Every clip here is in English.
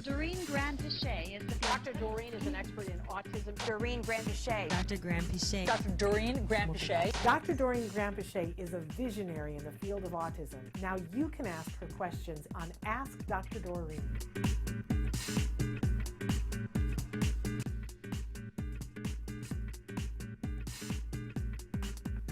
Doreen Granpeesheh is the Dr. Doreen is an expert in autism. Doreen Granpeesheh. Dr. Granpeesheh. Dr. Doreen Granpeesheh. Dr. Doreen Granpeesheh is a visionary in the field of autism. Now you can ask her questions on Ask Dr. Doreen.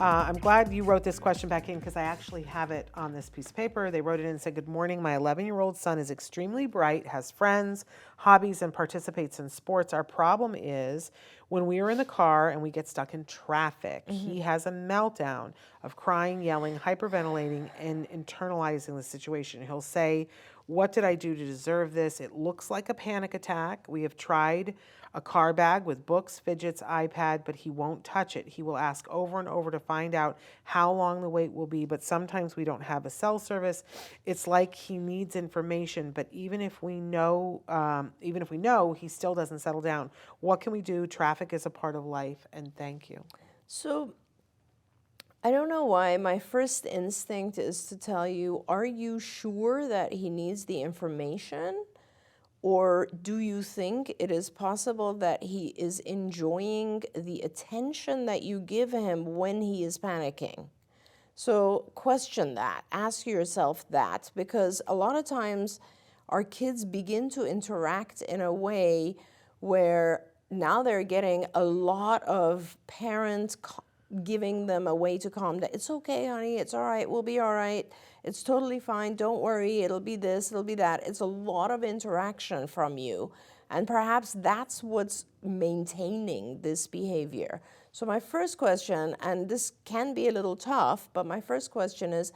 I'm glad you wrote this question back in because I actually have it on this piece of paper. They wrote it in and said, "Good morning. My 11-year-old son is extremely bright, has friends, hobbies, and participates in sports. Our problem is when we are in the car and we get stuck in traffic, he has a meltdown of crying, yelling, hyperventilating, and internalizing the situation. He'll say, 'What did I do to deserve this?' It looks like a panic attack. We have tried a car bag with books, fidgets, iPad, but he won't touch it. He will ask over and over to find out how long the wait will be, but sometimes we don't have a cell service. It's like he needs information, but even if we know, he still doesn't settle down. What can we do? Traffic is a part of life, and thank you." So I don't know why my first instinct is to tell you, are you sure that he needs the information? Or do you think it is possible that he is enjoying the attention that you give him when he is panicking? So question that, ask yourself that, because a lot of times our kids begin to interact in a way where now they're getting a lot of parents giving them a way to calm down. It's okay, honey, it's all right, we'll be all right. It's totally fine, don't worry, it'll be this, it'll be that. It's a lot of interaction from you. And perhaps that's what's maintaining this behavior. So my first question, and this can be a little tough, but my first question is,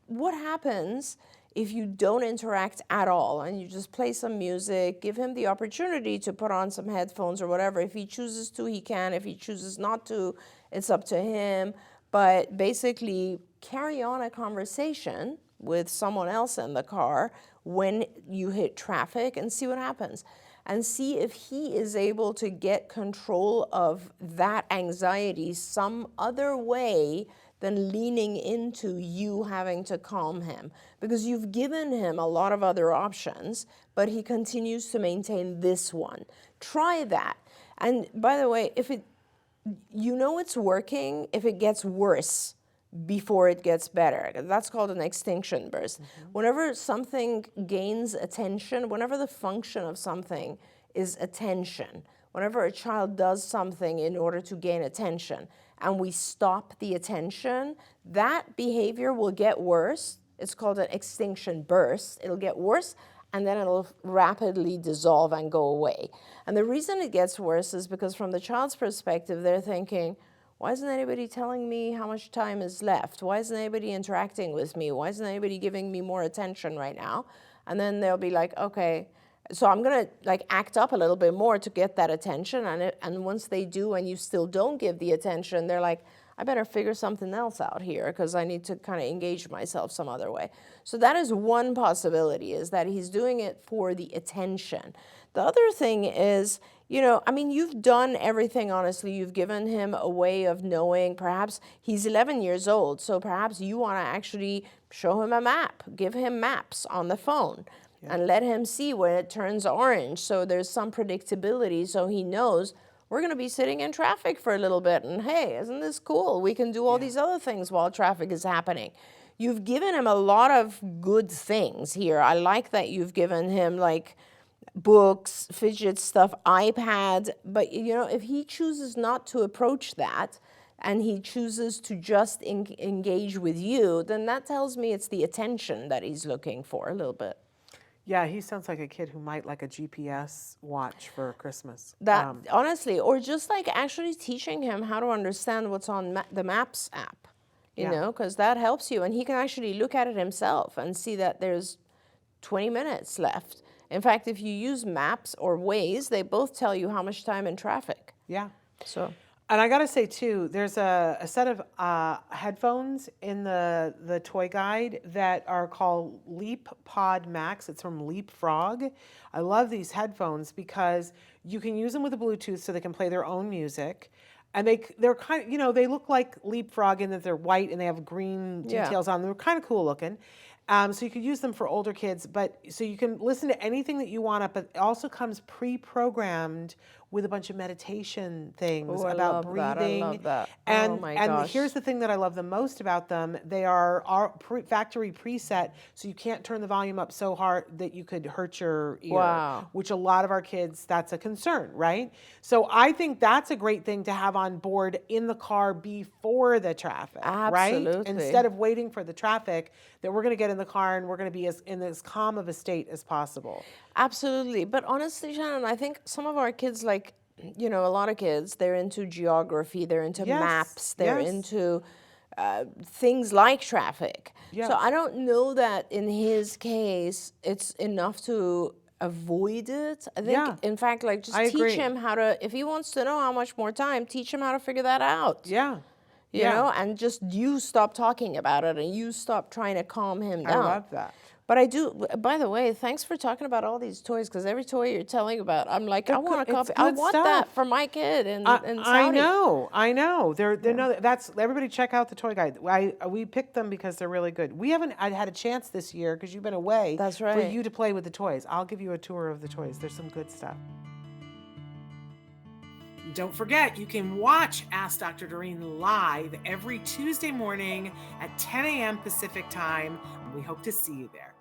what happens if you don't interact at all and you just play some music, give him the opportunity to put on some headphones or whatever. If he chooses to, he can. If he chooses not to, it's up to him. But basically, carry on a conversation with someone else in the car when you hit traffic and see what happens. And see if he is able to get control of that anxiety some other way than leaning into you having to calm him. Because you've given him a lot of other options, but he continues to maintain this one. Try that. And by the way, it's working if it gets worse before it gets better. That's called an extinction burst. Whenever something gains attention, whenever the function of something is attention, whenever a child does something in order to gain attention and we stop the attention, that behavior will get worse. It's called an extinction burst. It'll get worse and then it'll rapidly dissolve and go away. And the reason it gets worse is because from the child's perspective, they're thinking, why isn't anybody telling me how much time is left? Why isn't anybody interacting with me? Why isn't anybody giving me more attention right now? And then they'll be like, okay, so I'm gonna act up a little bit more to get that attention. And once they do and you still don't give the attention, they're like, I better figure something else out here because I need to kind of engage myself some other way. So that is one possibility, is that he's doing it for the attention. The other thing is, you've done everything, honestly. You've given him a way of knowing. Perhaps he's 11 years old, so perhaps you want to actually show him a map, give him maps on the phone, and let him see when it turns orange. So there's some predictability, so he knows we're going to be sitting in traffic for a little bit, and hey, isn't this cool? We can do all these other things while traffic is happening. You've given him a lot of good things here. I like that you've given him books, fidget stuff, iPad, but if he chooses not to approach that and he chooses to just engage with you, then that tells me it's the attention that he's looking for a little bit. Yeah, he sounds like a kid who might like a GPS watch for Christmas. That honestly, or just actually teaching him how to understand what's on the Maps app, you know, because that helps you. And he can actually look at it himself and see that there's 20 minutes left. In fact, if you use Maps or Waze, they both tell you how much time in traffic. Yeah. So. And I got to say, too, there's a set of headphones in the toy guide that are called 𝗝𝗄𝘃𝗲 Max. It's from Leapfrog. I love these headphones because you can use them with a Bluetooth so they can play their own music. And they're kind of, they look like Leapfrog in that they're white and they have green details on them. They're kind of cool looking. So you could use them for older kids, but so you can listen to anything that you want, but it also comes pre-programmed with a bunch of meditation things Oh, I about love that. breathing. I love that. And, Oh my and gosh. here's the thing that I love the most about them. They are factory preset, so you can't turn the volume up so hard that you could hurt your ear, Wow. which a lot of our kids, that's a concern, right? So I think that's a great thing to have on board in the car before the traffic, right? Absolutely. Instead of waiting for the traffic, that we're going to get in the car and we're going to be in as calm of a state as possible. Absolutely. But honestly, Shannon, I think some of our kids, like, you know, a lot of kids, they're into geography, they're into Yes, maps, they're yes. into things like traffic. Yeah. So I don't know that in his case, it's enough to avoid it. I think, Yeah. in fact, like, just I teach agree. him how to, if he wants to know how much more time, teach him how to figure that out. Yeah. You Yeah. know, and just you stop talking about it and you stop trying to calm him I down. love that. But I do, by the way, thanks for talking about all these toys, because every toy you're telling about, I'm like, I want a it's copy. I good want that stuff. for my kid in Saudi. I know. They're no. That's everybody. Check out the toy guide. We picked them because they're really good. We haven't had a chance this year because you've been away. That's For right. you to play with the toys. I'll give you a tour of the toys. There's some good stuff. Don't forget, you can watch Ask Dr. Doreen live every Tuesday morning at 10 a.m. Pacific time. We hope to see you there.